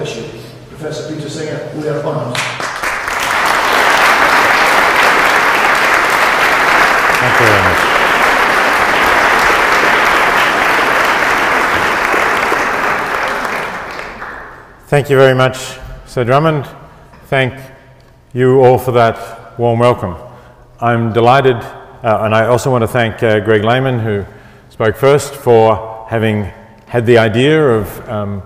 issue. Professor Peter Singer, we are honoured. Thank you very much. Thank you very much, Sir Drummond. Thank you all for that warm welcome. I'm delighted, and I also want to thank Greg Lehman, who spoke first, for having had the idea of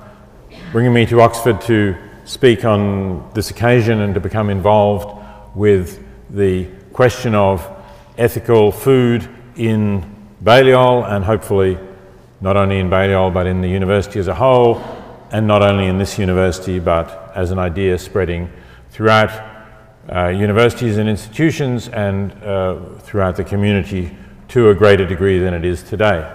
bringing me to Oxford to speak on this occasion and to become involved with the question of ethical food in Balliol, and hopefully not only in Balliol but in the university as a whole, and not only in this university but as an idea spreading throughout universities and institutions and throughout the community to a greater degree than it is today.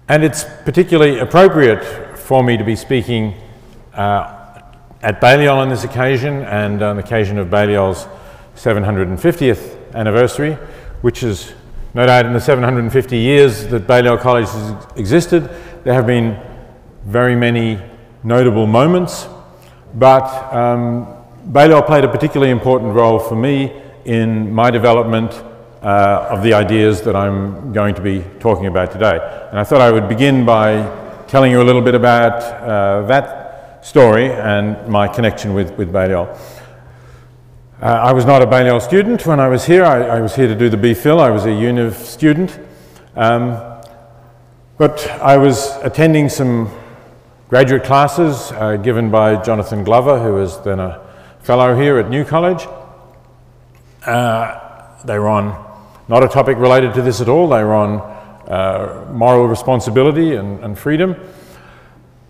And it's particularly appropriate for me to be speaking at Balliol on this occasion, and on the occasion of Balliol's 750th anniversary, which is no doubt in the 750 years that Balliol College has existed, there have been very many notable moments, but Balliol played a particularly important role for me in my development of the ideas that I'm going to be talking about today. And I thought I would begin by telling you a little bit about that story and my connection with Balliol. I was not a Balliol student when I was here. I was here to do the BPhil. I was a Univ student. But I was attending some graduate classes given by Jonathan Glover, who was then a fellow here at New College. They were on, not a topic related to this at all, they were on moral responsibility and freedom.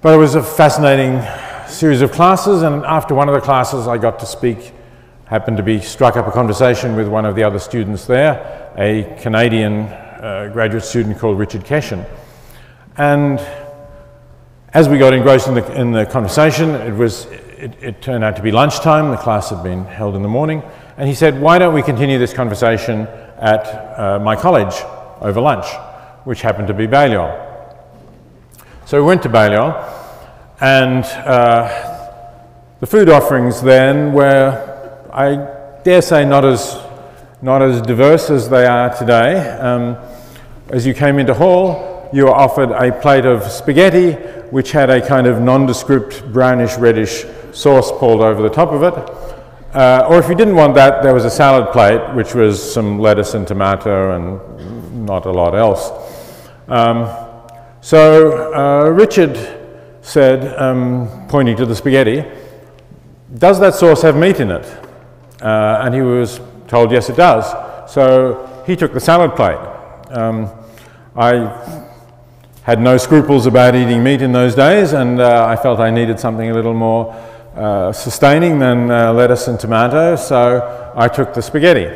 But it was a fascinating series of classes, and after one of the classes I got to speak, happened to be struck up a conversation with one of the other students there, a Canadian graduate student called Richard Keshen. And as we got engrossed in the conversation, it turned out to be lunchtime. The class had been held in the morning. And he said, why don't we continue this conversation at my college over lunch, which happened to be Balliol. So we went to Balliol, and the food offerings then were, I dare say, not as diverse as they are today. As you came into hall, you were offered a plate of spaghetti, which had a kind of nondescript brownish reddish sauce poured over the top of it. Or if you didn't want that, there was a salad plate, which was some lettuce and tomato and not a lot else. So Richard said, pointing to the spaghetti, does that sauce have meat in it? And he was told, yes, it does. So he took the salad plate. I had no scruples about eating meat in those days, and I felt I needed something a little more sustaining than lettuce and tomato, so I took the spaghetti.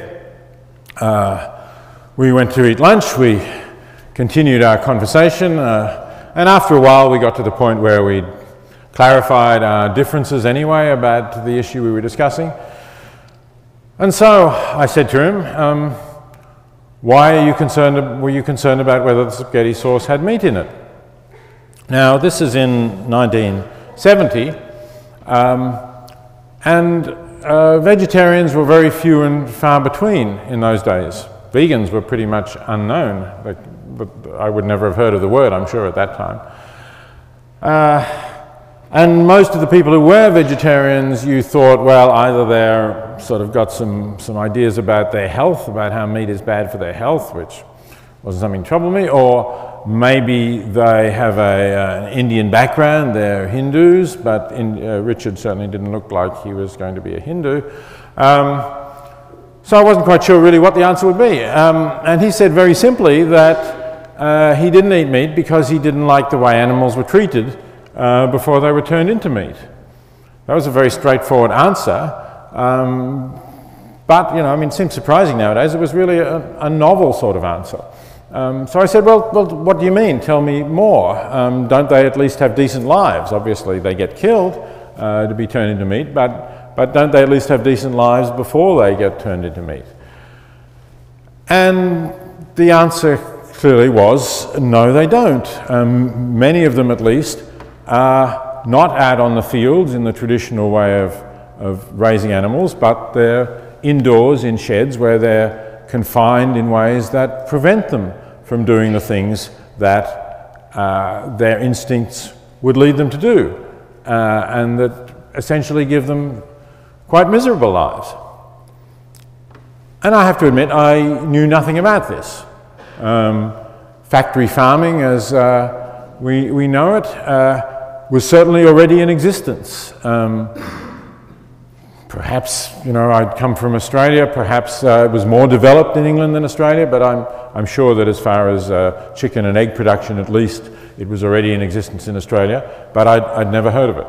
We went to eat lunch, we continued our conversation, and after a while we got to the point where we clarified our differences anyway about the issue we were discussing. And so I said to him, why are you concerned, were you concerned about whether the spaghetti sauce had meat in it? Now, this is in 1970, and vegetarians were very few and far between in those days. Vegans were pretty much unknown. I would never have heard of the word, I'm sure, at that time. And most of the people who were vegetarians, you thought, well, either they're sort of got some ideas about their health, about how meat is bad for their health, which wasn't something to trouble me, or maybe they have an Indian background, they're Hindus, but Richard certainly didn't look like he was going to be a Hindu. So I wasn't quite sure really what the answer would be. And he said very simply that he didn't eat meat because he didn't like the way animals were treated before they were turned into meat. That was a very straightforward answer, but you know, I mean, it seems surprising nowadays. It was really a novel sort of answer. So I said, well, what do you mean? Tell me more. Don't they at least have decent lives? Obviously, they get killed to be turned into meat, but don't they at least have decent lives before they get turned into meat? And the answer clearly was, no, they don't. Many of them, at least, are not out on the fields in the traditional way of raising animals, but they're indoors in sheds where they're confined in ways that prevent them from doing the things that their instincts would lead them to do, and that essentially give them quite miserable lives. And I have to admit, I knew nothing about this. Factory farming, as we know it, was certainly already in existence. Perhaps, you know, I'd come from Australia, perhaps it was more developed in England than Australia, but I'm sure that as far as chicken and egg production at least, it was already in existence in Australia, but I'd never heard of it.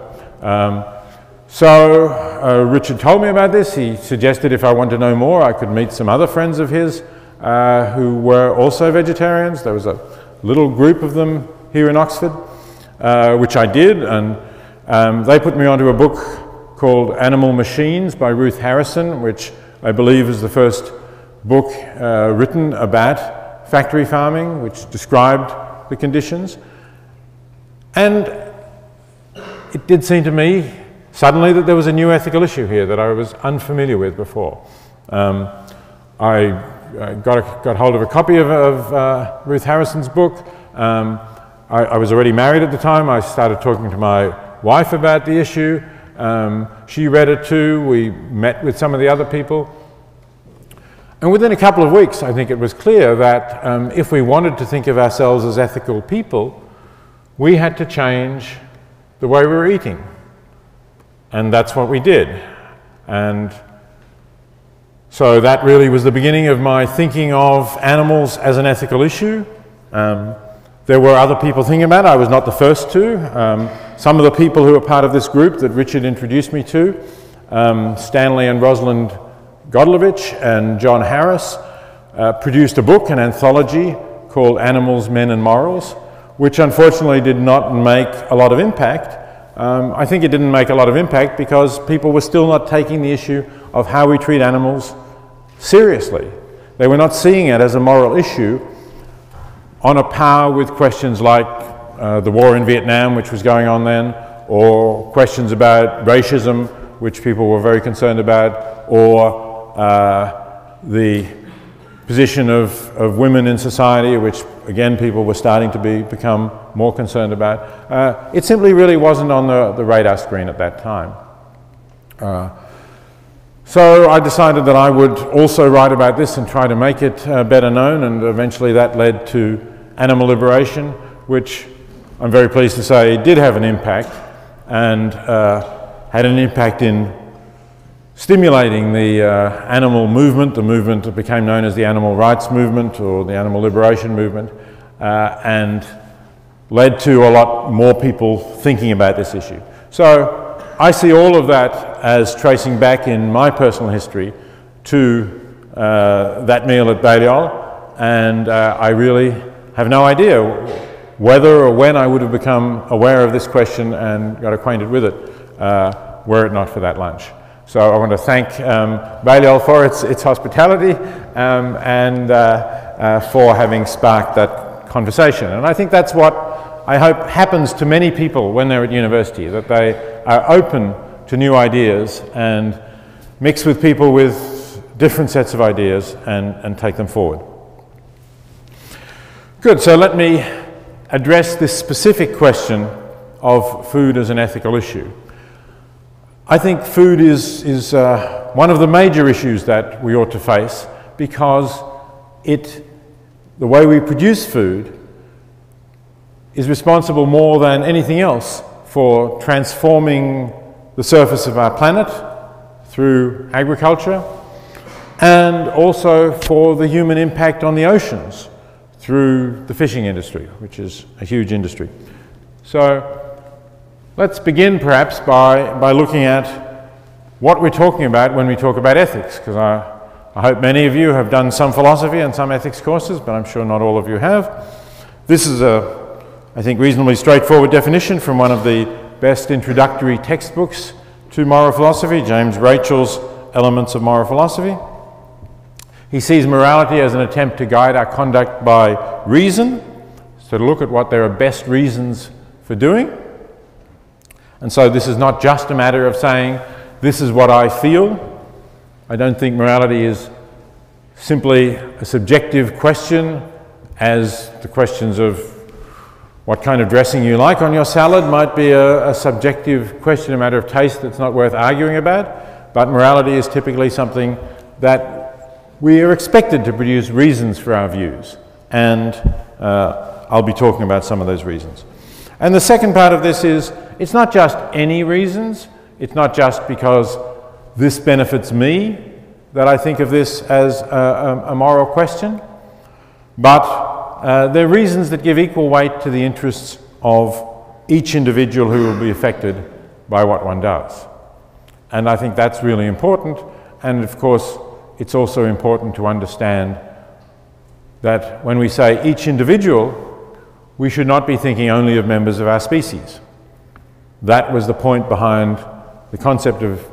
So Richard told me about this. He suggested if I wanted to know more, I could meet some other friends of his who were also vegetarians. There was a little group of them here in Oxford, which I did, and they put me onto a book called Animal Machines by Ruth Harrison, which I believe is the first book written about factory farming, which described the conditions. And it did seem to me suddenly that there was a new ethical issue here that I was unfamiliar with before. I got hold of a copy of Ruth Harrison's book. I was already married at the time. I started talking to my wife about the issue. She read it too. We met with some of the other people. And within a couple of weeks, I think it was clear that if we wanted to think of ourselves as ethical people, we had to change the way we were eating. And that's what we did. And so that really was the beginning of my thinking of animals as an ethical issue. There were other people thinking about it. I was not the first to. Some of the people who were part of this group that Richard introduced me to, Stanley and Rosalind Godlovich and John Harris, produced a book, an anthology called Animals, Men and Morals, which unfortunately did not make a lot of impact. I think it didn't make a lot of impact because people were still not taking the issue of how we treat animals seriously. They were not seeing it as a moral issue on a par with questions like the war in Vietnam, which was going on then, or questions about racism, which people were very concerned about, or the position of women in society, which again people were starting to become more concerned about. It simply really wasn't on the radar screen at that time. So I decided that I would also write about this and try to make it better known, and eventually that led to Animal Liberation, which I'm very pleased to say did have an impact, and had an impact in stimulating the animal movement, the movement that became known as the Animal Rights Movement or the Animal Liberation Movement, and led to a lot more people thinking about this issue. So I see all of that as tracing back in my personal history to that meal at Balliol, and I really have no idea whether or when I would have become aware of this question and got acquainted with it were it not for that lunch. So I want to thank Balliol for its hospitality and for having sparked that conversation. And I think that's what I hope happens to many people when they're at university, that they are open to new ideas and mix with people with different sets of ideas and take them forward. Good, so let me address this specific question of food as an ethical issue. I think food is one of the major issues that we ought to face because the way we produce food is responsible more than anything else for transforming the surface of our planet through agriculture, and also for the human impact on the oceans through the fishing industry, which is a huge industry. So let's begin perhaps by looking at what we're talking about when we talk about ethics, because I hope many of you have done some philosophy and some ethics courses, but I'm sure not all of you have. This is I think, reasonably straightforward definition from one of the best introductory textbooks to moral philosophy, James Rachel's Elements of Moral Philosophy. He sees morality as an attempt to guide our conduct by reason, so to look at what there are best reasons for doing. And so this is not just a matter of saying, this is what I feel. I don't think morality is simply a subjective question, as the questions of what kind of dressing you like on your salad might be a subjective question, a matter of taste that's not worth arguing about. But morality is typically something that we are expected to produce reasons for our views. And I'll be talking about some of those reasons. And the second part of this is, it's not just any reasons. It's not just because this benefits me that I think of this as a moral question, but they're reasons that give equal weight to the interests of each individual who will be affected by what one does. And I think that's really important. And of course, it's also important to understand that when we say each individual, we should not be thinking only of members of our species. That was the point behind the concept of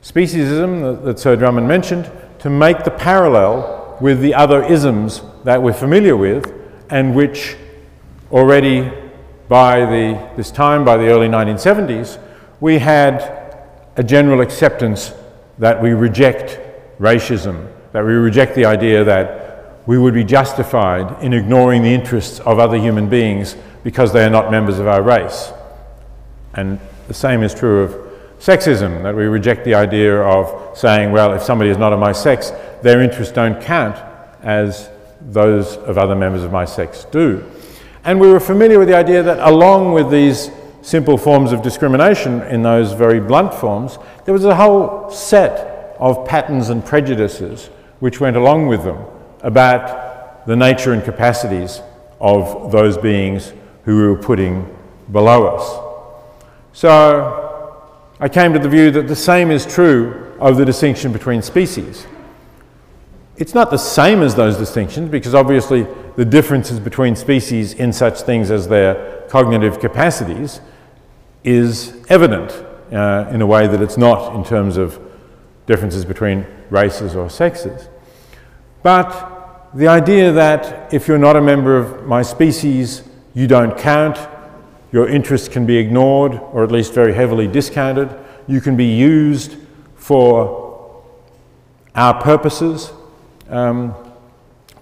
speciesism that Sir Drummond mentioned, to make the parallel with the other isms that we're familiar with, and which already by this time, by the early 1970s, we had a general acceptance that we reject racism, that we reject the idea that we would be justified in ignoring the interests of other human beings because they are not members of our race. And the same is true of sexism, that we reject the idea of saying, well, if somebody is not of my sex, their interests don't count as those of other members of my sex do. And we were familiar with the idea that along with these simple forms of discrimination in those very blunt forms, there was a whole set of patterns and prejudices which went along with them about the nature and capacities of those beings who we were putting below us. So I came to the view that the same is true of the distinction between species. It's not the same as those distinctions, because obviously the differences between species in such things as their cognitive capacities is evident in a way that it's not in terms of differences between races or sexes. But the idea that if you're not a member of my species, you don't count, your interests can be ignored, or at least very heavily discounted, you can be used for our purposes,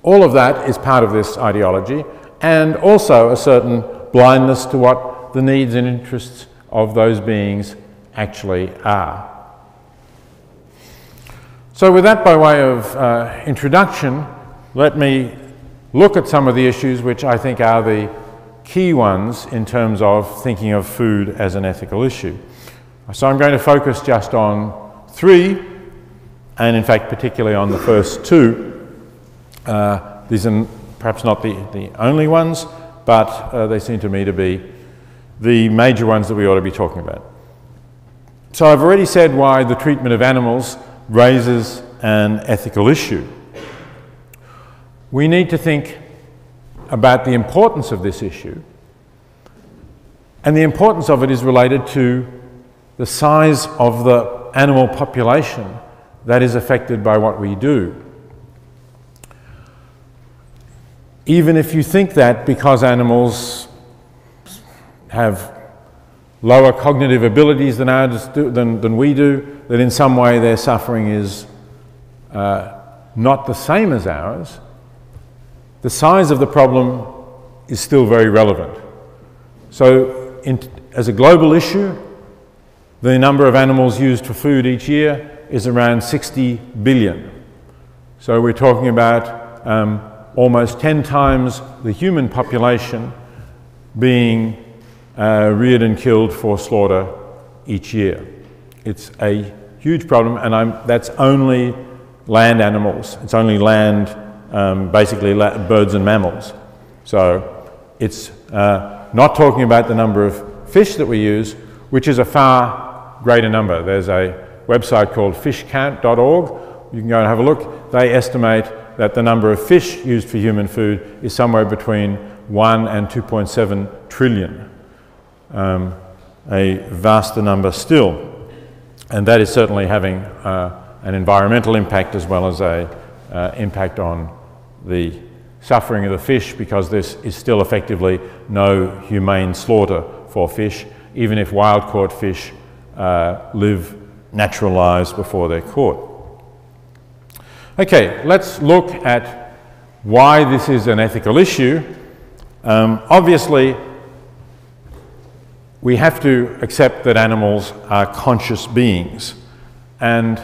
all of that is part of this ideology, and also a certain blindness to what the needs and interests of those beings actually are. So with that by way of introduction, let me look at some of the issues which I think are the key ones in terms of thinking of food as an ethical issue. So I'm going to focus just on three, and in fact particularly on the first two. These are perhaps not the only ones, but they seem to me to be the major ones that we ought to be talking about. So I've already said why the treatment of animals raises an ethical issue. We need to think about the importance of this issue, and the importance of it is related to the size of the animal population that is affected by what we do. Even if you think that because animals have lower cognitive abilities than we do, that in some way their suffering is not the same as ours, the size of the problem is still very relevant. So as a global issue, the number of animals used for food each year is around 60 billion. So we're talking about almost 10 times the human population being reared and killed for slaughter each year. It's a huge problem, and that's only land animals. It's only land, basically birds and mammals. So it's not talking about the number of fish that we use, which is a far greater number. There's a website called fishcount.org. You can go and have a look. They estimate that the number of fish used for human food is somewhere between 1 and 2.7 trillion. A vaster number still. And that is certainly having an environmental impact as well as an impact on the suffering of the fish, because this is still effectively no humane slaughter for fish, even if wild-caught fish live natural lives before they're caught. Okay, let's look at why this is an ethical issue. Obviously, we have to accept that animals are conscious beings. And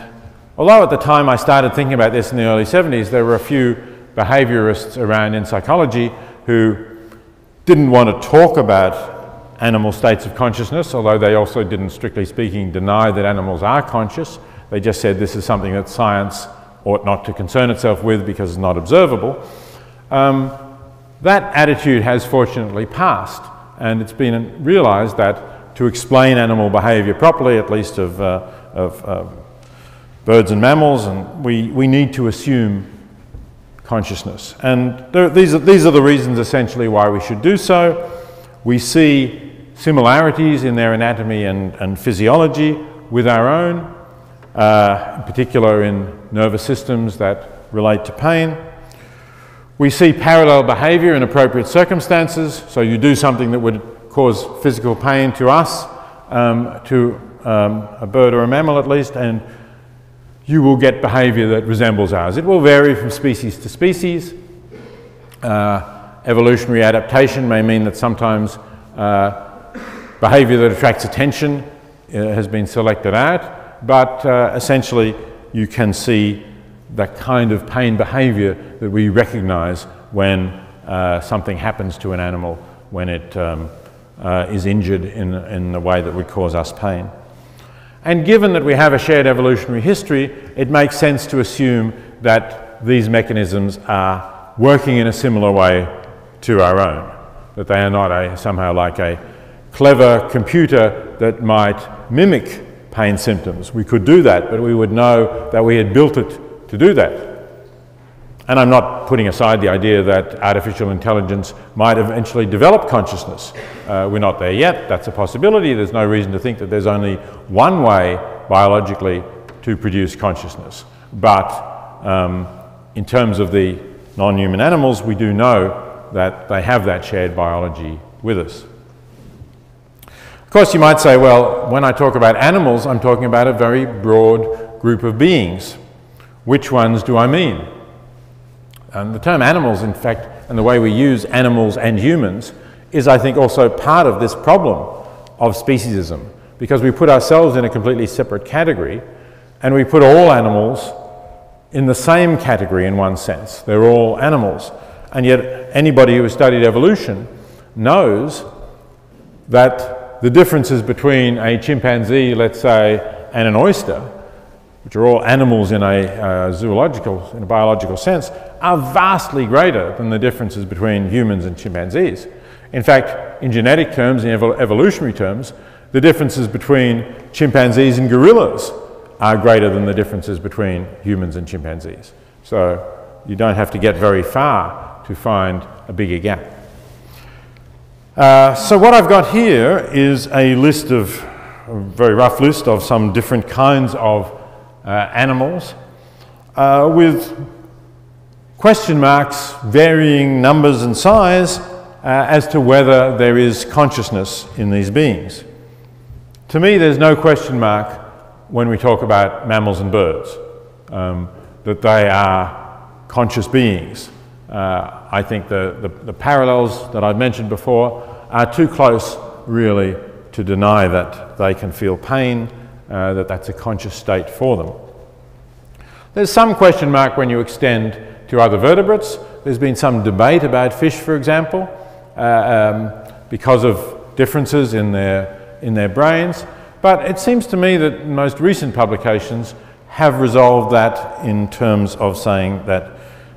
although at the time I started thinking about this in the early 70s, there were a few behaviorists around in psychology who didn't want to talk about animal states of consciousness, although they also didn't, strictly speaking, deny that animals are conscious. They just said this is something that science ought not to concern itself with because it's not observable. That attitude has fortunately passed, and it's been realized that to explain animal behavior properly, at least of birds and mammals, and we need to assume consciousness. And these are the reasons essentially why we should do so. We see similarities in their anatomy and physiology with our own, in particular in nervous systems that relate to pain. We see parallel behavior in appropriate circumstances, so you do something that would cause physical pain to us, to a bird or a mammal at least, and you will get behavior that resembles ours. It will vary from species to species. Evolutionary adaptation may mean that sometimes behavior that attracts attention has been selected out, but essentially you can see that kind of pain behavior that we recognize when something happens to an animal, when it is injured in a way that would cause us pain. And given that we have a shared evolutionary history, it makes sense to assume that these mechanisms are working in a similar way to our own, that they are not somehow like a clever computer that might mimic pain symptoms. We could do that, but we would know that we had built it to do that. And I'm not putting aside the idea that artificial intelligence might eventually develop consciousness. We're not there yet. That's a possibility. There's no reason to think that there's only one way biologically to produce consciousness. But in terms of the non-human animals, we do know that they have that shared biology with us. Of course, you might say, well, when I talk about animals, I'm talking about a very broad group of beings. Which ones do I mean? And the term animals, in fact, and the way we use animals and humans is, I think, also part of this problem of speciesism, because we put ourselves in a completely separate category and we put all animals in the same category in one sense. They're all animals. And yet anybody who has studied evolution knows that the differences between a chimpanzee, let's say, and an oyster, which are all animals in a biological sense, are vastly greater than the differences between humans and chimpanzees. In fact, in genetic terms, in evolutionary terms, the differences between chimpanzees and gorillas are greater than the differences between humans and chimpanzees. So you don't have to get very far to find a bigger gap. So what I've got here is a very rough list of some different kinds of animals with question marks, varying numbers and size as to whether there is consciousness in these beings. To me, there's no question mark when we talk about mammals and birds, that they are conscious beings. I think the parallels that I've mentioned before are too close, really, to deny that they can feel pain, that that's a conscious state for them. There's some question mark when you extend to other vertebrates. There's been some debate about fish, for example, because of differences in their brains. But it seems to me that most recent publications have resolved that in terms of saying that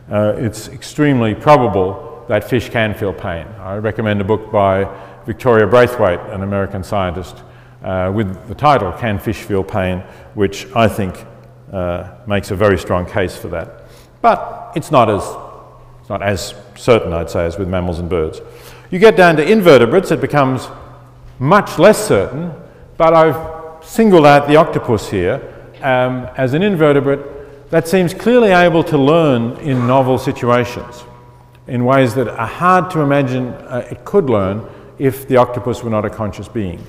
it's extremely probable that fish can feel pain. I recommend a book by Victoria Braithwaite, an American scientist, with the title, Can Fish Feel Pain?, which I think makes a very strong case for that. But it's not as certain, I'd say, as with mammals and birds. You get down to invertebrates, it becomes much less certain, but I've singled out the octopus here as an invertebrate that seems clearly able to learn in novel situations in ways that are hard to imagine it could learn if the octopus were not a conscious being.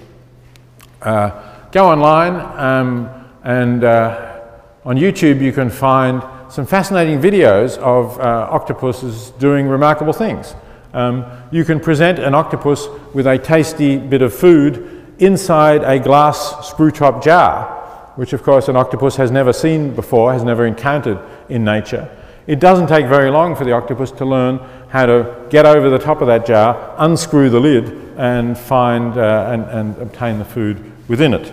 Go online and on YouTube you can find some fascinating videos of octopuses doing remarkable things. You can present an octopus with a tasty bit of food inside a glass screw-top jar, which of course an octopus has never seen before, has never encountered in nature. It doesn't take very long for the octopus to learn how to get over the top of that jar, unscrew the lid, and find and obtain the food within it.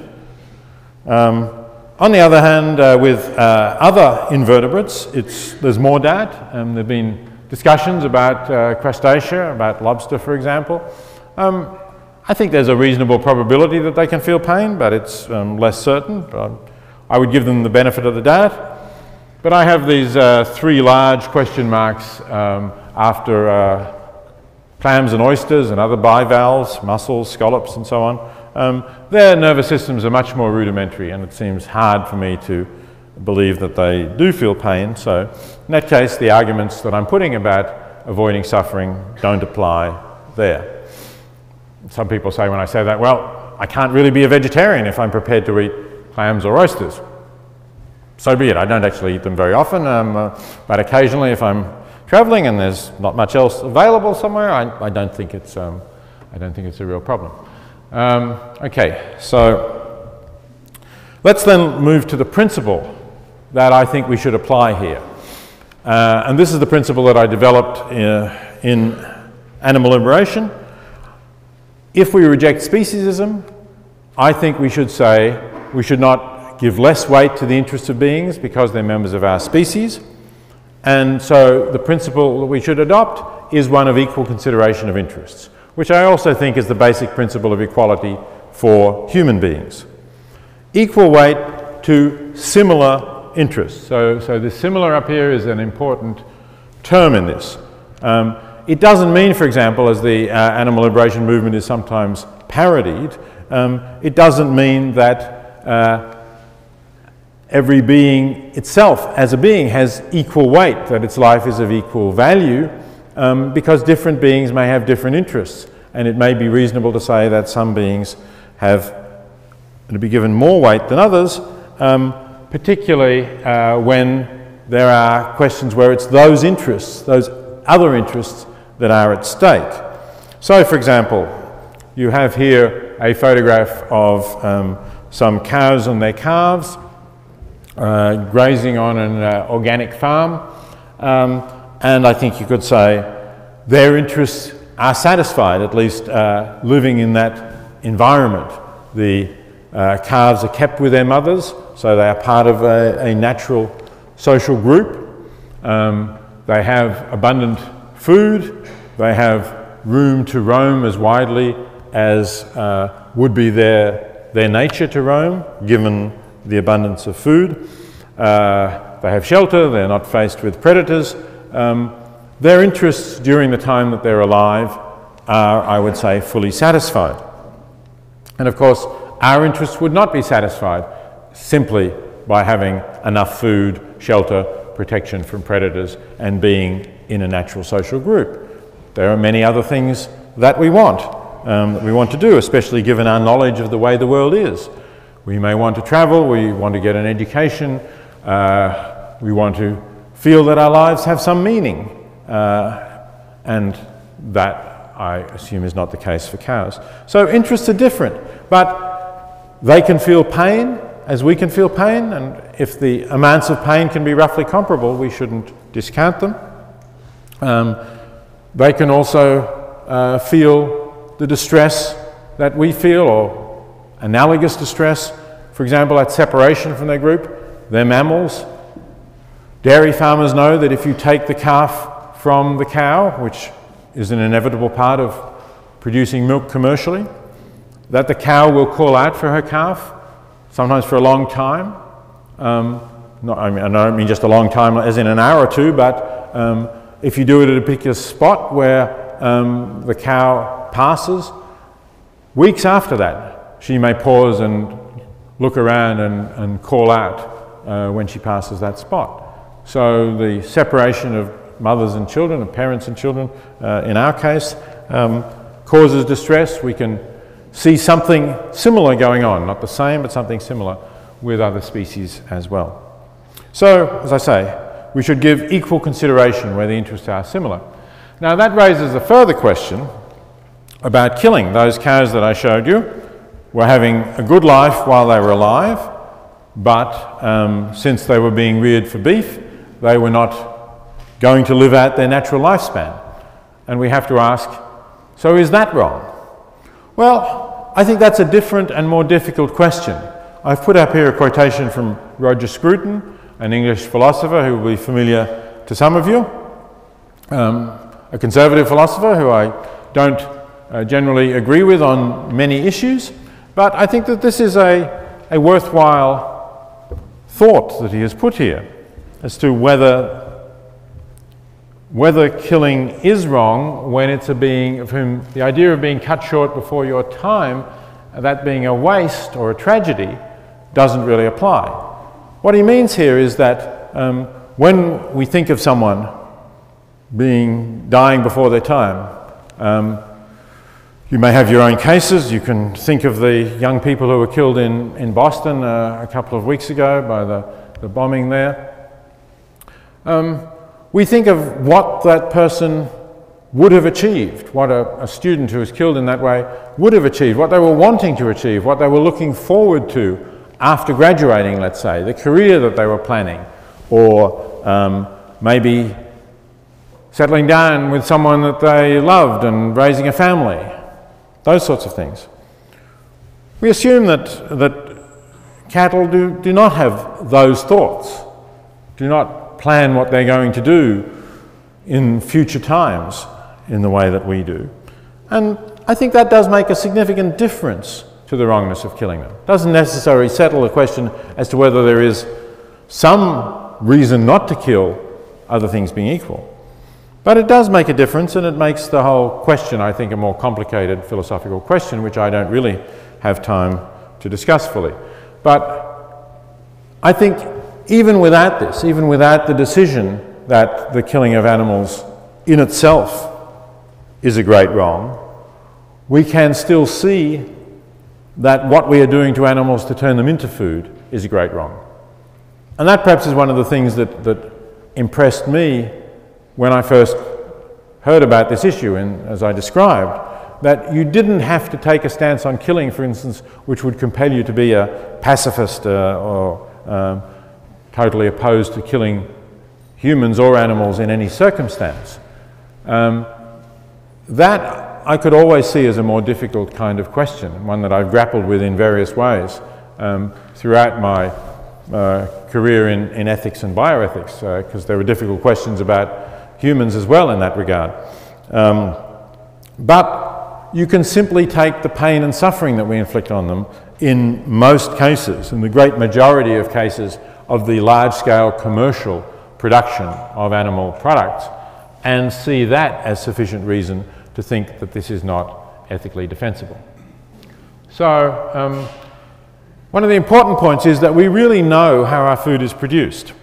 On the other hand, with other invertebrates, there's more doubt. There have been discussions about crustacea, about lobster, for example. I think there's a reasonable probability that they can feel pain, but it's less certain. But I would give them the benefit of the doubt. But I have these three large question marks after clams and oysters and other bivalves, mussels, scallops, and so on. Their nervous systems are much more rudimentary, and it seems hard for me to believe that they do feel pain. So in that case, the arguments that I'm putting about avoiding suffering don't apply there. Some people say when I say that, well, I can't really be a vegetarian if I'm prepared to eat clams or oysters. So be it. I don't actually eat them very often, but occasionally if I'm traveling and there's not much else available somewhere, I don't think it's a real problem. Okay, so let's then move to the principle that I think we should apply here. And this is the principle that I developed in animal liberation. If we reject speciesism, I think we should say we should not give less weight to the interests of beings because they're members of our species. And so the principle that we should adopt is one of equal consideration of interests, which I also think is the basic principle of equality for human beings. Equal weight to similar interests. So the similar up here is an important term in this. It doesn't mean, for example, as the animal liberation movement is sometimes parodied, it doesn't mean that every being itself as a being has equal weight, that its life is of equal value, because different beings may have different interests, and it may be reasonable to say that some beings have to be given more weight than others, particularly when there are questions where it's those interests, those other interests that are at stake. So, for example, you have here a photograph of some cows and their calves grazing on an organic farm, and I think you could say their interests are satisfied, at least living in that environment. The calves are kept with their mothers, so they are part of a natural social group. They have abundant food, they have room to roam as widely as would be their nature to roam, given the abundance of food. They have shelter, they're not faced with predators. Their interests during the time that they're alive are, I would say, fully satisfied. And of course, our interests would not be satisfied simply by having enough food, shelter, protection from predators, and being in a natural social group. There are many other things that we want to do, especially given our knowledge of the way the world is. We may want to travel, we want to get an education, we want to feel that our lives have some meaning, and that, I assume, is not the case for cows. So interests are different, but they can feel pain as we can feel pain, and if the amounts of pain can be roughly comparable, we shouldn't discount them. They can also feel the distress that we feel, or analogous distress. For example, at separation from their group, they're mammals. Dairy farmers know that if you take the calf from the cow, which is an inevitable part of producing milk commercially, that the cow will call out for her calf, sometimes for a long time. I don't mean just a long time as in an hour or two, but if you do it at a particular spot where the cow passes, weeks after that, she may pause and look around and call out when she passes that spot. So the separation of mothers and children, of parents and children, in our case, causes distress. We can see something similar going on, not the same, but something similar with other species as well. So, as I say, we should give equal consideration where the interests are similar. Now that raises a further question about killing. Those cows that I showed you were having a good life while they were alive, but since they were being reared for beef, they were not going to live out their natural lifespan. And we have to ask, so is that wrong? Well, I think that's a different and more difficult question. I've put up here a quotation from Roger Scruton, an English philosopher who will be familiar to some of you, a conservative philosopher who I don't generally agree with on many issues, but I think that this is a worthwhile thought that he has put here as to whether killing is wrong when it's a being of whom the idea of being cut short before your time, that being a waste or a tragedy, doesn't really apply. What he means here is that when we think of someone dying before their time, you may have your own cases. You can think of the young people who were killed in Boston a couple of weeks ago by the bombing there. We think of what that person would have achieved, what a student who was killed in that way would have achieved, what they were wanting to achieve, what they were looking forward to after graduating, let's say, the career that they were planning, or maybe settling down with someone that they loved and raising a family, those sorts of things. We assume that cattle do not have those thoughts, do not plan what they're going to do in future times in the way that we do. And I think that does make a significant difference to the wrongness of killing them. It doesn't necessarily settle the question as to whether there is some reason not to kill, other things being equal. But it does make a difference, and it makes the whole question, I think, a more complicated philosophical question, which I don't really have time to discuss fully. But I think even without this, even without the decision that the killing of animals in itself is a great wrong, we can still see that what we are doing to animals to turn them into food is a great wrong. And that perhaps is one of the things that impressed me when I first heard about this issue, and as I described, that you didn't have to take a stance on killing, for instance, which would compel you to be a pacifist or totally opposed to killing humans or animals in any circumstance. That I could always see as a more difficult kind of question, one that I've grappled with in various ways throughout my career in ethics and bioethics, because there were difficult questions about humans as well in that regard. But you can simply take the pain and suffering that we inflict on them in most cases, in the great majority of cases of the large-scale commercial production of animal products, and see that as sufficient reason to think that this is not ethically defensible. So one of the important points is that we really know how our food is produced.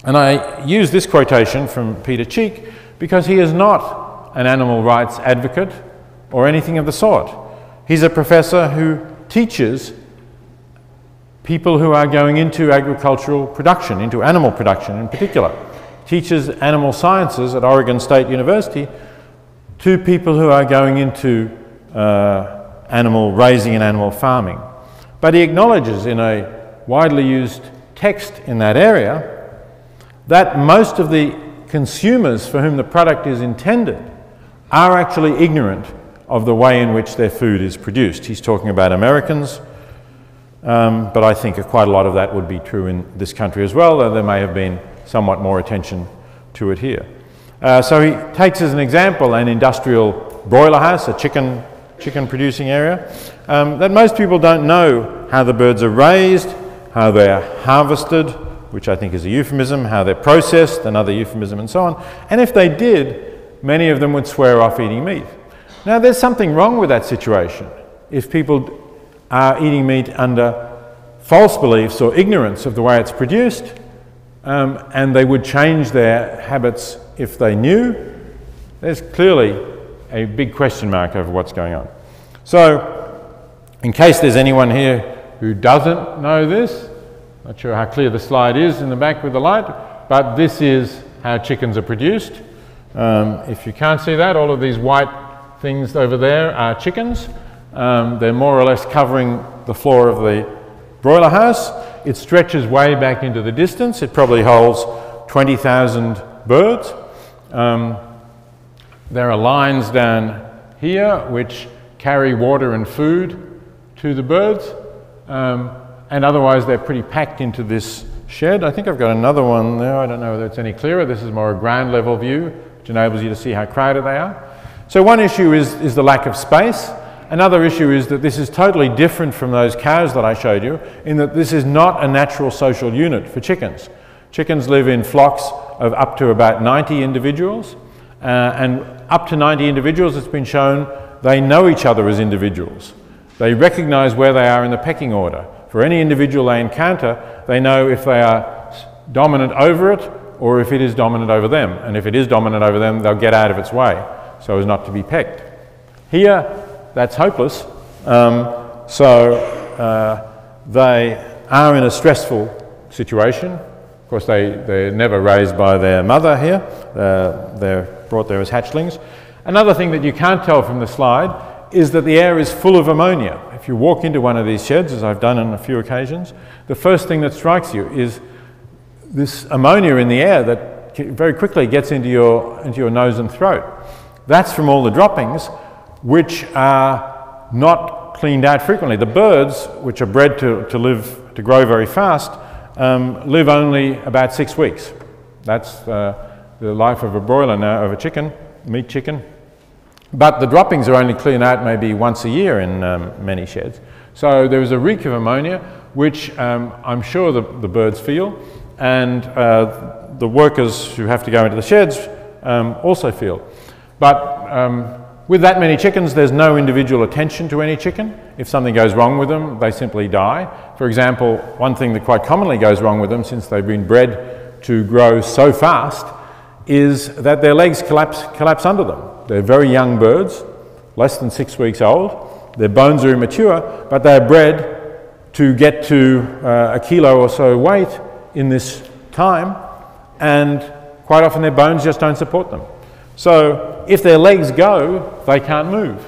And I use this quotation from Peter Cheek because he is not an animal rights advocate or anything of the sort. He's a professor who teaches people who are going into agricultural production, into animal production in particular. Teaches animal sciences at Oregon State University to people who are going into animal raising and animal farming. But he acknowledges in a widely used text in that area that most of the consumers for whom the product is intended are actually ignorant of the way in which their food is produced. He's talking about Americans, but I think quite a lot of that would be true in this country as well, though there may have been somewhat more attention to it here. So he takes as an example an industrial broiler house, a chicken producing area, that most people don't know how the birds are raised, how they're harvested, which I think is a euphemism, how they're processed, another euphemism, and so on. And if they did, many of them would swear off eating meat. Now there's something wrong with that situation. If people are eating meat under false beliefs or ignorance of the way it's produced, and they would change their habits if they knew, there's clearly a big question mark over what's going on. So In case there's anyone here who doesn't know this, not sure how clear the slide is in the back with the light, but this is how chickens are produced. If you can't see that, all of these white things over there are chickens. They're more or less covering the floor of the broiler house. It stretches way back into the distance. It probably holds 20,000 birds. There are lines down here which carry water and food to the birds, and otherwise they're pretty packed into this shed. I think I've got another one there. I don't know whether it's any clearer. This is more a ground level view, which enables you to see how crowded they are. So one issue is the lack of space. Another issue is that this is totally different from those cows that I showed you, in that this is not a natural social unit for chickens. Chickens live in flocks of up to about 90 individuals, and up to 90 individuals, it's been shown, they know each other as individuals. They recognize where they are in the pecking order. For any individual they encounter, they know if they are dominant over it or if it is dominant over them. And if it is dominant over them, they'll get out of its way so as not to be pecked. Here, that's hopeless. They are in a stressful situation. Of course, they're never raised by their mother here. They're brought there as hatchlings. Another thing that you can't tell from the slide is that the air is full of ammonia. If you walk into one of these sheds, as I've done on a few occasions, the first thing that strikes you is this ammonia in the air that very quickly gets into your nose and throat. That's from all the droppings, which are not cleaned out frequently. The birds, which are bred to grow very fast, live only about 6 weeks. That's the life of a broiler now, of a chicken, meat chicken. But the droppings are only cleaned out maybe once a year in many sheds. So there is a reek of ammonia, which I'm sure the birds feel, and the workers who have to go into the sheds also feel. But with that many chickens, there's no individual attention to any chicken. If something goes wrong with them, they simply die. For example, one thing that quite commonly goes wrong with them, since they've been bred to grow so fast, is that their legs collapse under them. They're very young birds, less than 6 weeks old. Their bones are immature, but they're bred to get to a kilo or so weight in this time, and quite often their bones just don't support them. So if their legs go, they can't move.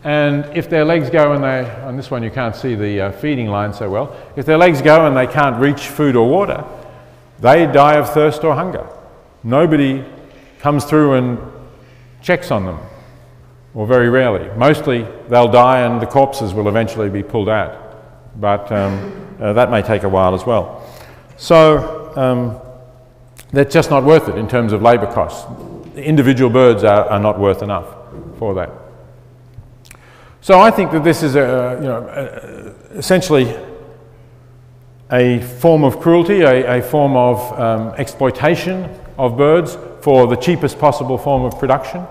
And if their legs go and on this one you can't see the feeding line so well, if their legs go and they can't reach food or water, they die of thirst or hunger. Nobody comes through and checks on them, or very rarely. Mostly they'll die and the corpses will eventually be pulled out, but that may take a while as well. So that's just not worth it in terms of labour costs. Individual birds are not worth enough for that. So I think that this is essentially a form of cruelty, a form of exploitation of birds for the cheapest possible form of production,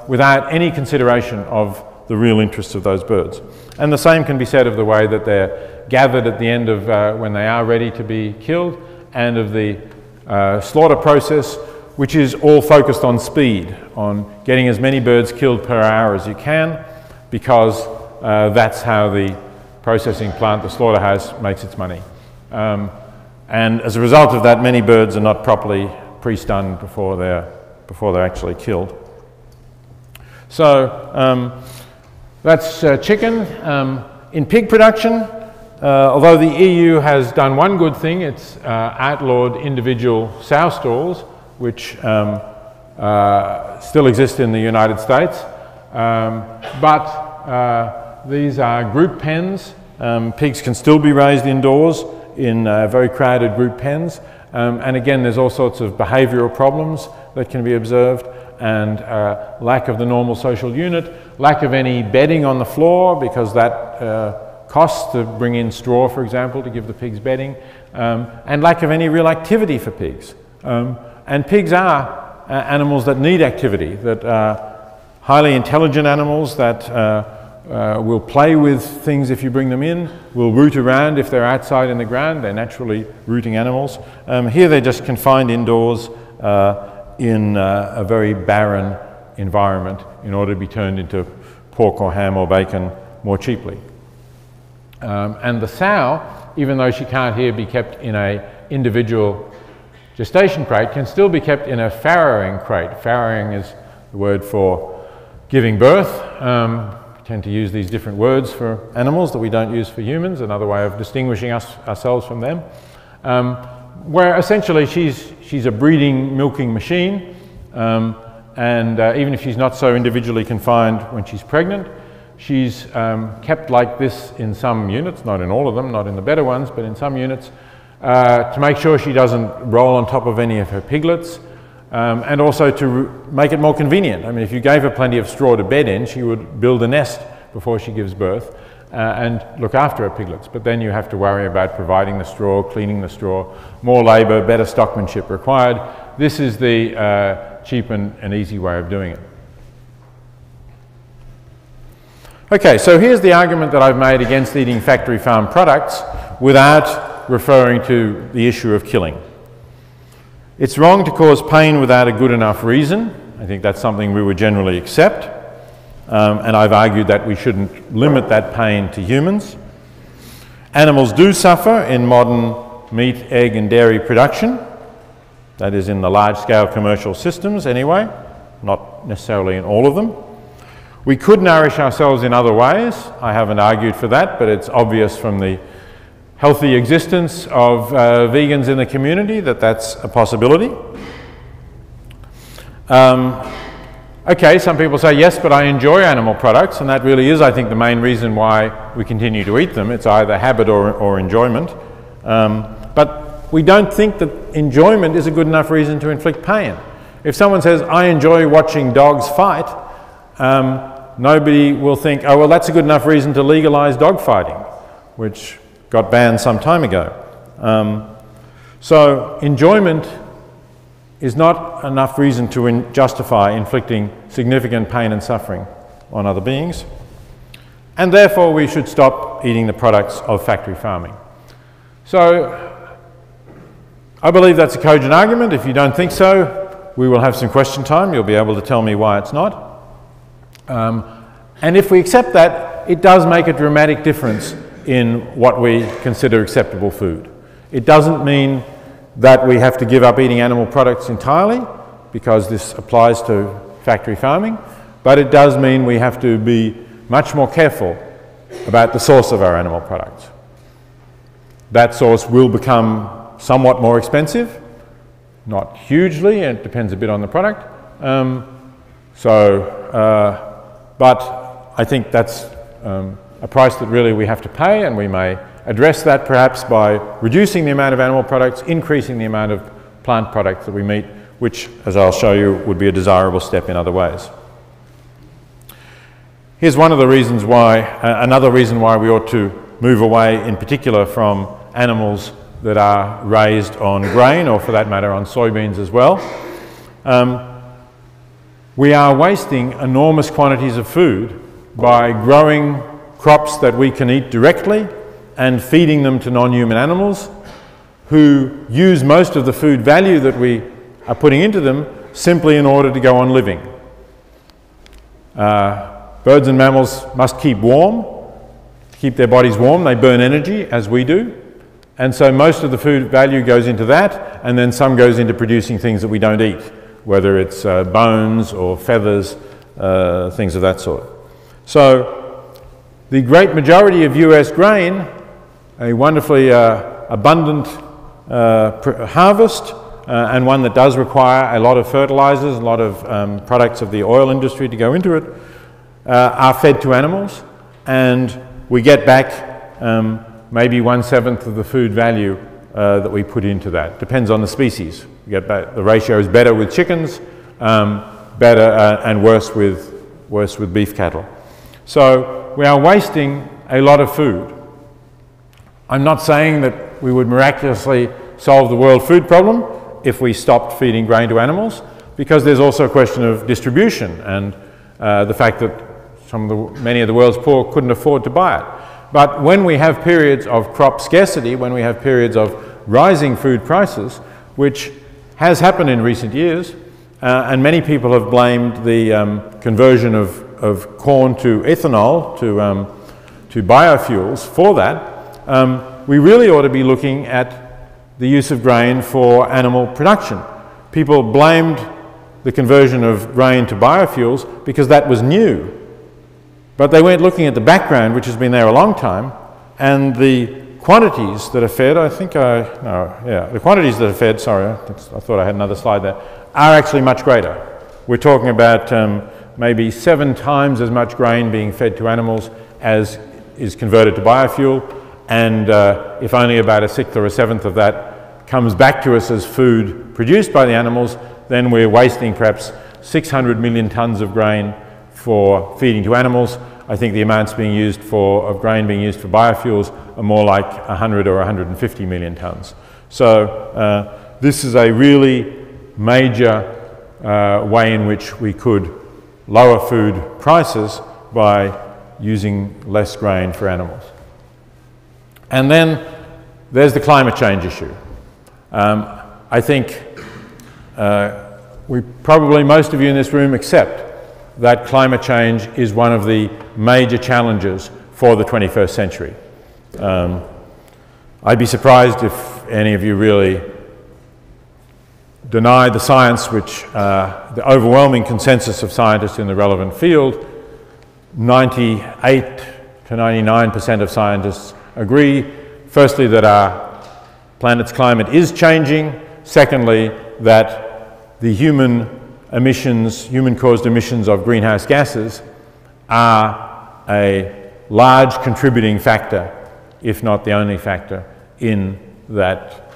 without any consideration of the real interests of those birds. And the same can be said of the way that they're gathered at the end of when they are ready to be killed, and of the slaughter process, which is all focused on speed, on getting as many birds killed per hour as you can, because that's how the processing plant, the slaughterhouse, makes its money. And as a result of that, many birds are not properly pre-stunned before they're actually killed. So that's chicken. In pig production, although the EU has done one good thing, it's outlawed individual sow stalls, which still exist in the United States. But these are group pens. Pigs can still be raised indoors in very crowded group pens. And again, there's all sorts of behavioural problems that can be observed, and lack of the normal social unit, lack of any bedding on the floor, because that costs to bring in straw, for example, to give the pigs bedding, and lack of any real activity for pigs. And pigs are animals that need activity, that are highly intelligent animals that will play with things if you bring them in, will root around if they're outside in the ground. They're naturally rooting animals. Here they're just confined indoors in a very barren environment in order to be turned into pork or ham or bacon more cheaply. And the sow, even though she can't here be kept in an individual gestation crate, can still be kept in a farrowing crate. Farrowing is the word for giving birth. We tend to use these different words for animals that we don't use for humans, another way of distinguishing ourselves from them. Where essentially she's a breeding, milking machine, and even if she's not so individually confined when she's pregnant, she's kept like this in some units, not in all of them, not in the better ones, but in some units, to make sure she doesn't roll on top of any of her piglets, and also to make it more convenient. I mean, if you gave her plenty of straw to bed in, she would build a nest before she gives birth and look after her piglets. But then you have to worry about providing the straw, cleaning the straw, more labour, better stockmanship required. This is the cheap and easy way of doing it. Okay, so here's the argument that I've made against eating factory farm products without referring to the issue of killing. It's wrong to cause pain without a good enough reason. I think that's something we would generally accept. And I've argued that we shouldn't limit that pain to humans. Animals do suffer in modern meat, egg and dairy production. That is in the large-scale commercial systems anyway, not necessarily in all of them. We could nourish ourselves in other ways. I haven't argued for that, but it's obvious from the healthy existence of vegans in the community that that's a possibility. Okay, some people say, yes, but I enjoy animal products, and that really is, I think, the main reason why we continue to eat them. It's either habit or enjoyment. But we don't think that enjoyment is a good enough reason to inflict pain. If someone says, I enjoy watching dogs fight, nobody will think, oh, well, that's a good enough reason to legalise dog fighting, which got banned some time ago. So enjoyment is not enough reason to justify inflicting significant pain and suffering on other beings, and therefore we should stop eating the products of factory farming. So I believe that's a cogent argument. If you don't think so, we will have some question time. You'll be able to tell me why it's not. And if we accept that, it does make a dramatic difference in what we consider acceptable food. It doesn't mean that we have to give up eating animal products entirely, because this applies to factory farming, but it does mean we have to be much more careful about the source of our animal products. That source will become somewhat more expensive, not hugely, and it depends a bit on the product. But I think that's a price that really we have to pay, and we may address that perhaps by reducing the amount of animal products, increasing the amount of plant products that we eat, which, as I'll show you, would be a desirable step in other ways. Here's one of the reasons why, another reason why we ought to move away in particular from animals that are raised on grain, or for that matter on soybeans as well. We are wasting enormous quantities of food by growing crops that we can eat directly and feeding them to non-human animals who use most of the food value that we are putting into them simply in order to go on living. Birds and mammals must keep warm, keep their bodies warm. They burn energy as we do. And so most of the food value goes into that, and then some goes into producing things that we don't eat, whether it's bones or feathers, things of that sort. So the great majority of US grain, a wonderfully abundant harvest, and one that does require a lot of fertilizers, a lot of products of the oil industry to go into it, are fed to animals, and we get back maybe 1/7 of the food value that we put into that. Depends on the species. We get back, the ratio is better with chickens, better and worse with beef cattle. So we are wasting a lot of food. I'm not saying that we would miraculously solve the world food problem if we stopped feeding grain to animals, because there's also a question of distribution and the fact that many of the world's poor couldn't afford to buy it. But when we have periods of crop scarcity, when we have periods of rising food prices, which has happened in recent years, and many people have blamed the conversion of corn to ethanol, to biofuels for that, we really ought to be looking at the use of grain for animal production. People blamed the conversion of grain to biofuels because that was new. But they weren't looking at the background, which has been there a long time, and the quantities that are fed, the quantities that are fed, sorry, I thought I had another slide there, are actually much greater. We're talking about maybe 7 times as much grain being fed to animals as is converted to biofuel, and if only about 1/6 or 1/7 of that comes back to us as food produced by the animals, then we're wasting perhaps 600 million tonnes of grain for feeding to animals. I think the amounts being used of grain being used for biofuels are more like 100 or 150 million tonnes. So this is a really major way in which we could lower food prices by using less grain for animals. And then there's the climate change issue. I think most of you in this room accept that climate change is one of the major challenges for the 21st century. I'd be surprised if any of you really deny the science, which the overwhelming consensus of scientists in the relevant field, 98 to 99% of scientists agree, firstly, that our planet's climate is changing, secondly, that the human-caused emissions of greenhouse gases are a large contributing factor, if not the only factor, in that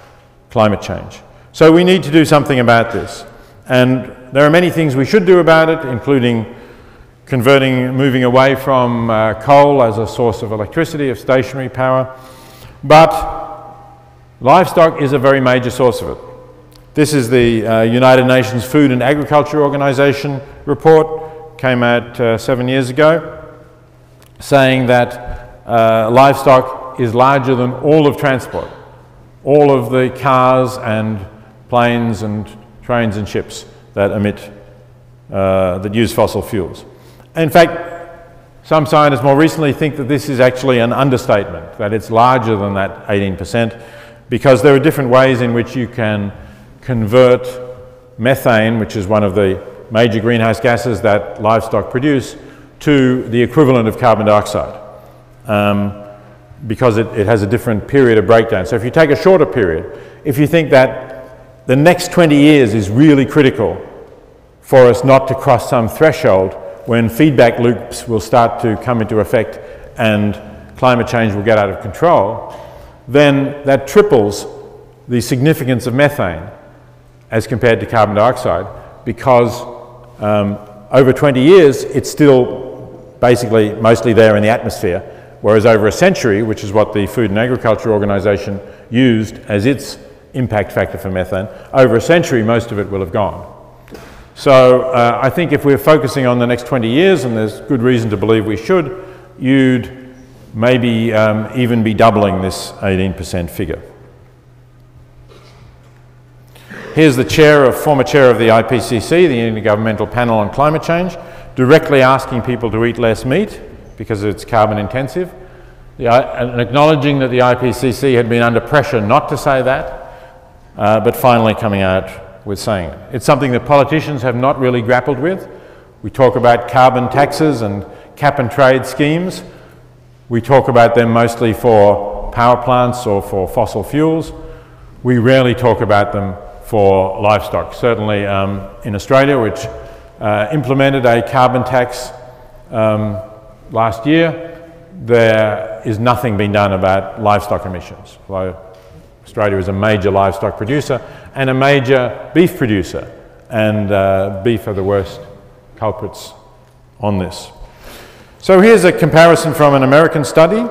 climate change. So we need to do something about this. And there are many things we should do about it, including moving away from coal as a source of electricity, of stationary power. But livestock is a very major source of it. This is the United Nations Food and Agriculture Organization report, came out 7 years ago, saying that livestock is larger than all of transport, all of the cars and planes and trains and ships that that use fossil fuels. In fact, some scientists more recently think that this is actually an understatement, that it's larger than that 18%, because there are different ways in which you can convert methane, which is one of the major greenhouse gases that livestock produce, to the equivalent of carbon dioxide, because it has a different period of breakdown. So if you take a shorter period, if you think that the next 20 years is really critical for us not to cross some threshold when feedback loops will start to come into effect and climate change will get out of control, then that triples the significance of methane as compared to carbon dioxide, because over 20 years it's still basically mostly there in the atmosphere, whereas over a century, which is what the Food and Agriculture Organization used as its impact factor for methane, over a century most of it will have gone. So I think if we're focusing on the next 20 years, and there's good reason to believe we should, you'd maybe even be doubling this 18% figure. Here's the former chair of the IPCC, the Intergovernmental Panel on Climate Change, directly asking people to eat less meat because it's carbon intensive, and acknowledging that the IPCC had been under pressure not to say that, but finally coming out with saying it. It's something that politicians have not really grappled with. We talk about carbon taxes and cap and trade schemes. We talk about them mostly for power plants or for fossil fuels. We rarely talk about them for livestock. Certainly in Australia, which implemented a carbon tax last year, there is nothing being done about livestock emissions. Although Australia is a major livestock producer and a major beef producer, and beef are the worst culprits on this. So here's a comparison from an American study.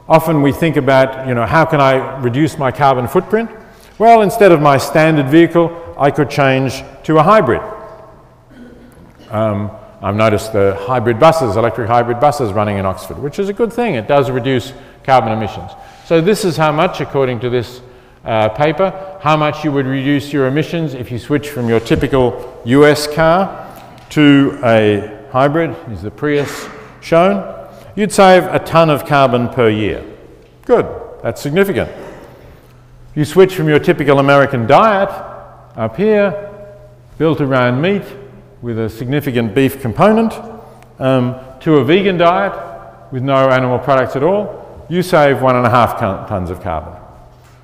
Often we think about, how can I reduce my carbon footprint? Well, instead of my standard vehicle, I could change to a hybrid. I've noticed the electric hybrid buses running in Oxford, which is a good thing. It does reduce carbon emissions. So this is how much, according to this paper, how much you would reduce your emissions if you switch from your typical US car to a hybrid. Is the Prius shown? you'd save a tonne of carbon per year. Good, that's significant. You switch from your typical American diet up here, built around meat with a significant beef component, to a vegan diet with no animal products at all, you save 1.5 tonnes of carbon.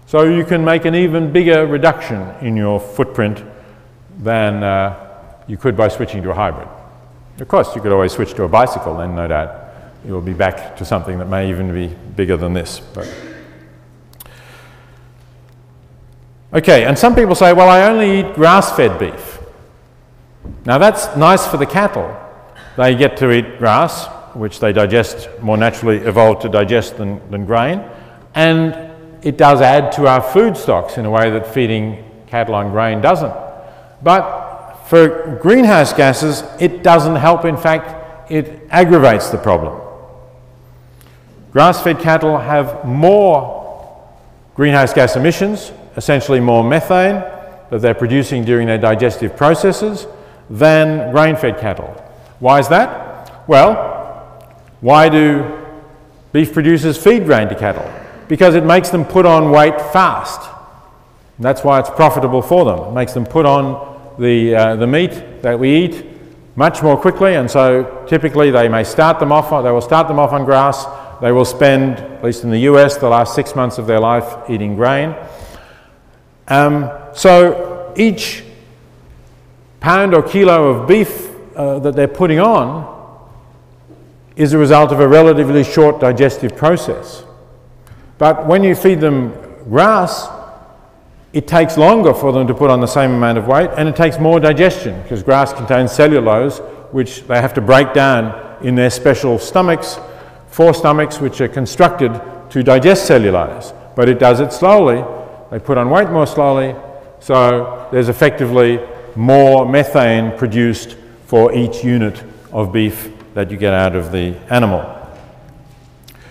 So you can make an even bigger reduction in your footprint than you could by switching to a hybrid. Of course, you could always switch to a bicycle, then no doubt you'll be back to something that may even be bigger than this. But. Okay, and some people say, well, I only eat grass-fed beef. Now that's nice for the cattle. They get to eat grass, which they digest, more naturally evolved to digest than grain, and it does add to our food stocks in a way that feeding cattle on grain doesn't. But for greenhouse gases, it doesn't help. In fact, it aggravates the problem. Grass-fed cattle have more greenhouse gas emissions, essentially more methane that they're producing during their digestive processes than grain-fed cattle. Why is that? Well, why do beef producers feed grain to cattle? Because it makes them put on weight fast. And that's why it's profitable for them. It makes them put on the meat that we eat much more quickly, and so typically they will start them off on grass. They will spend, at least in the US, the last 6 months of their life eating grain. So each pound or kilo of beef that they're putting on is a result of a relatively short digestive process. But when you feed them grass, it takes longer for them to put on the same amount of weight, and it takes more digestion because grass contains cellulose, which they have to break down in their special stomachs, 4 stomachs which are constructed to digest cellulose. But it does it slowly. They put on weight more slowly, so there's effectively more methane produced for each unit of beef that you get out of the animal.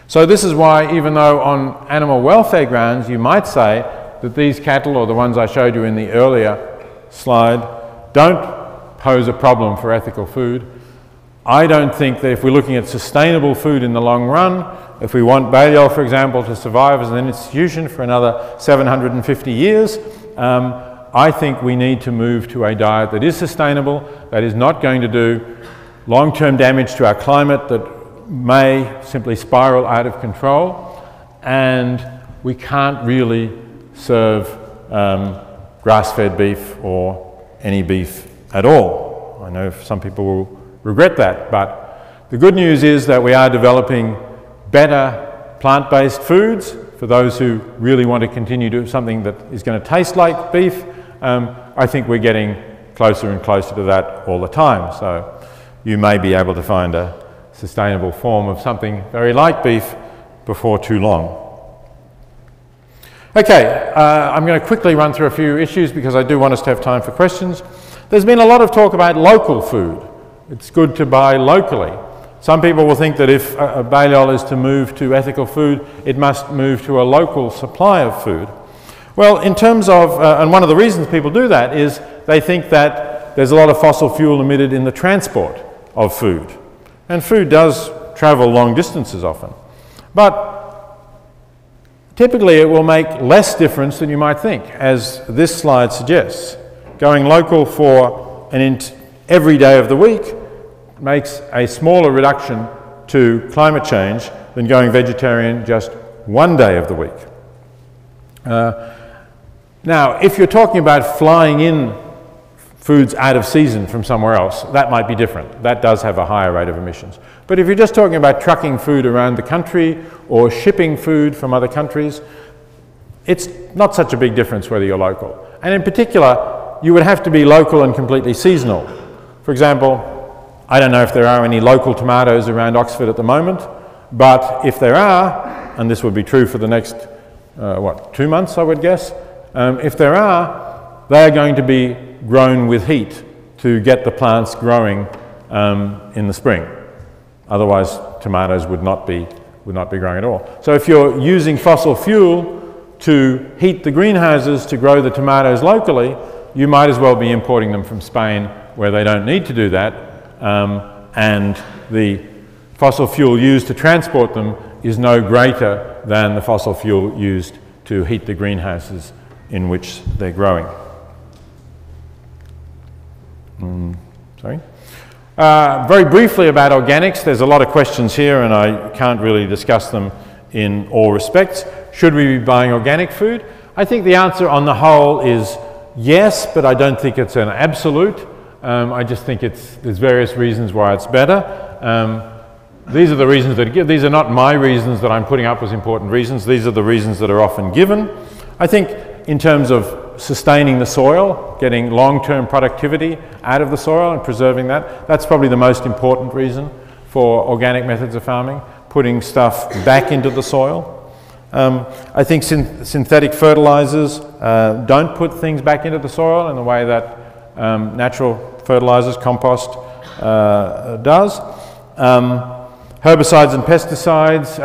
So this is why, even though on animal welfare grounds you might say that these cattle, or the ones I showed you in the earlier slide, don't pose a problem for ethical food, I don't think that if we're looking at sustainable food in the long run, if we want Balliol, for example, to survive as an institution for another 750 years, I think we need to move to a diet that is sustainable, that is not going to do long-term damage to our climate, that may simply spiral out of control, and we can't really serve grass-fed beef or any beef at all. I know some people will regret that, but the good news is that we are developing better plant-based foods for those who really want to continue to do something that is going to taste like beef. I think we're getting closer and closer to that all the time, so you may be able to find a sustainable form of something very like beef before too long. Okay, I'm going to quickly run through a few issues because I do want us to have time for questions. There's been a lot of talk about local food. It's good to buy locally. Some people will think that if Balliol is to move to ethical food, it must move to a local supply of food. Well, in terms of, and one of the reasons people do that is they think that there's a lot of fossil fuel emitted in the transport of food. And food does travel long distances often. But typically it will make less difference than you might think, as this slide suggests. Going local for every day of the week makes a smaller reduction to climate change than going vegetarian just one day of the week. Now, if you're talking about flying in foods out of season from somewhere else, that might be different. That does have a higher rate of emissions. But if you're just talking about trucking food around the country or shipping food from other countries, it's not such a big difference whether you're local. And in particular, you would have to be local and completely seasonal. For example, I don't know if there are any local tomatoes around Oxford at the moment, but if there are, and this would be true for the next, 2 months, I would guess, if there are, they are going to be grown with heat to get the plants growing in the spring. Otherwise, tomatoes would not be growing at all. So if you're using fossil fuel to heat the greenhouses to grow the tomatoes locally, you might as well be importing them from Spain, where they don't need to do that, and the fossil fuel used to transport them is no greater than the fossil fuel used to heat the greenhouses in which they're growing. Very briefly about organics, there's a lot of questions here and I can't really discuss them in all respects. Should we be buying organic food? I think the answer on the whole is yes, but I don't think it's an absolute. I just think there's various reasons why it's better. These are the reasons that these are not my reasons that I'm putting up as important reasons. These are the reasons that are often given. I think in terms of sustaining the soil, getting long-term productivity out of the soil and preserving that, that's probably the most important reason for organic methods of farming, putting stuff back into the soil. I think synthetic fertilizers don't put things back into the soil in the way that natural fertilizers, compost, does. Herbicides and pesticides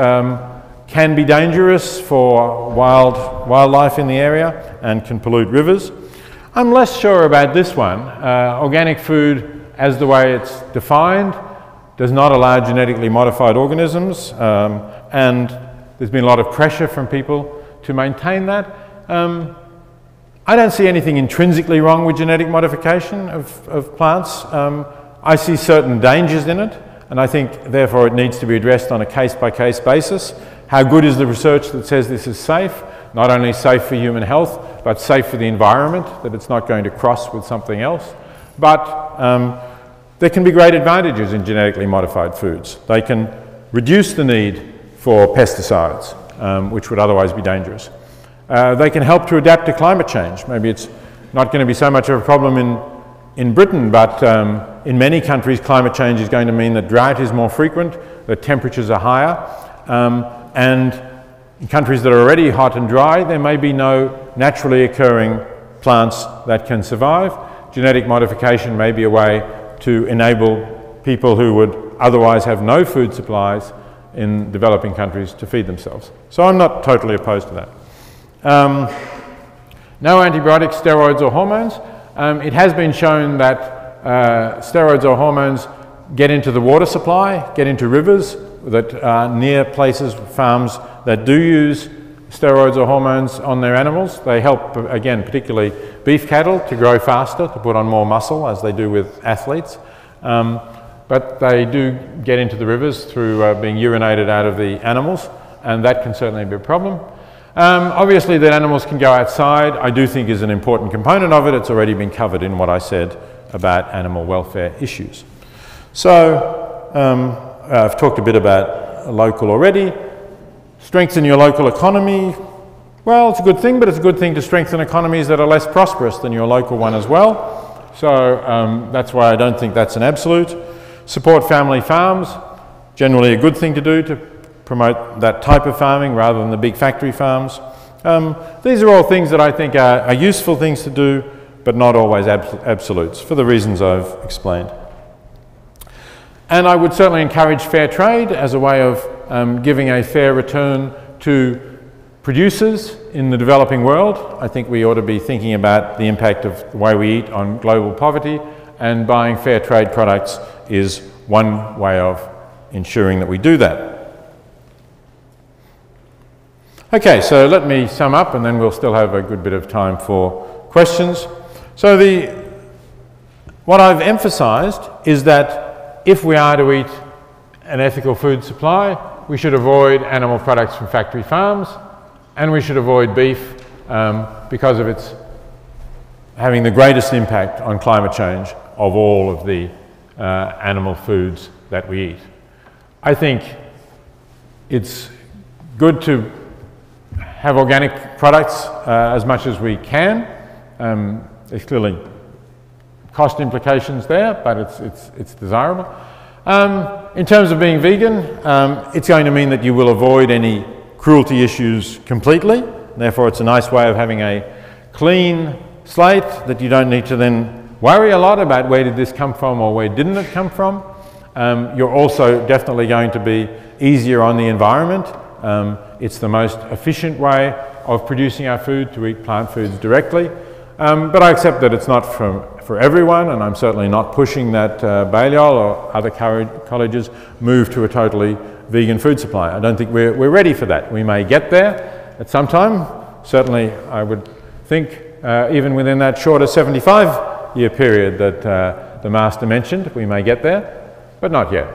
can be dangerous for wildlife in the area and can pollute rivers. I'm less sure about this one. Organic food, as the way it's defined, does not allow genetically modified organisms, and there's been a lot of pressure from people to maintain that. I don't see anything intrinsically wrong with genetic modification of plants. I see certain dangers in it, and I think therefore it needs to be addressed on a case-by-case basis. How good is the research that says this is safe? Not only safe for human health, but safe for the environment, that it's not going to cross with something else. But there can be great advantages in genetically modified foods. They can reduce the need for pesticides, which would otherwise be dangerous. They can help to adapt to climate change. Maybe it's not going to be so much of a problem in Britain, but in many countries climate change is going to mean that drought is more frequent, that temperatures are higher, and in countries that are already hot and dry, there may be no naturally occurring plants that can survive. Genetic modification may be a way to enable people who would otherwise have no food supplies in developing countries to feed themselves. So I'm not totally opposed to that. No antibiotics, steroids or hormones. It has been shown that steroids or hormones get into the water supply, get into rivers that are near places, farms that do use steroids or hormones on their animals. They help, again, particularly beef cattle to grow faster, to put on more muscle, as they do with athletes. But they do get into the rivers through being urinated out of the animals, and that can certainly be a problem. Obviously that animals can go outside, I do think is an important component of it. It's already been covered in what I said about animal welfare issues. So I've talked a bit about local already. Strengthen your local economy. Well, it's a good thing, but it's a good thing to strengthen economies that are less prosperous than your local one as well. So that's why I don't think that's an absolute. Support family farms, generally a good thing to do to promote that type of farming rather than the big factory farms. These are all things that I think are useful things to do, but not always absolutes, for the reasons I've explained. And I would certainly encourage fair trade as a way of giving a fair return to producers in the developing world. I think we ought to be thinking about the impact of the way we eat on global poverty, and buying fair trade products is one way of ensuring that we do that. Okay, so let me sum up and then we'll still have a good bit of time for questions. So what I've emphasised is that if we are to eat an ethical food supply, we should avoid animal products from factory farms, and we should avoid beef because of its having the greatest impact on climate change of all of the animal foods that we eat. I think it's good to have organic products as much as we can. There's clearly cost implications there, but it's desirable. In terms of being vegan, it's going to mean that you will avoid any cruelty issues completely. Therefore, it's a nice way of having a clean slate that you don't need to then worry a lot about where did this come from or where didn't it come from. You're also definitely going to be easier on the environment. It's the most efficient way of producing our food to eat plant foods directly. But I accept that it's not for everyone, and I'm certainly not pushing that Balliol or other colleges move to a totally vegan food supply. I don't think we're ready for that. We may get there at some time. Certainly, I would think even within that shorter 75-year period that the Master mentioned, we may get there, but not yet.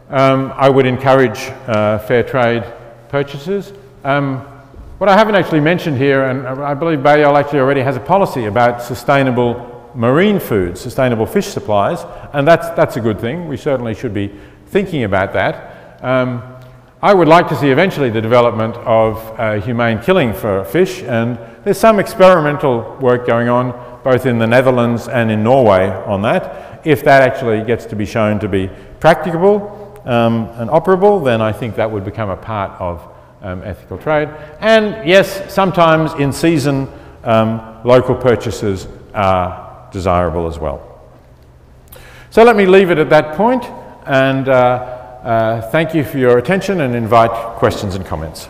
I would encourage fair trade purchases. What I haven't actually mentioned here, and I believe Balliol actually already has a policy about sustainable marine foods, sustainable fish supplies, and that's a good thing. We certainly should be thinking about that. I would like to see eventually the development of humane killing for fish, and there's some experimental work going on both in the Netherlands and in Norway on that. If that actually gets to be shown to be practicable and operable, then I think that would become a part of ethical trade. And yes, sometimes in season local purchases are desirable as well. So let me leave it at that point, and thank you for your attention and invite questions and comments.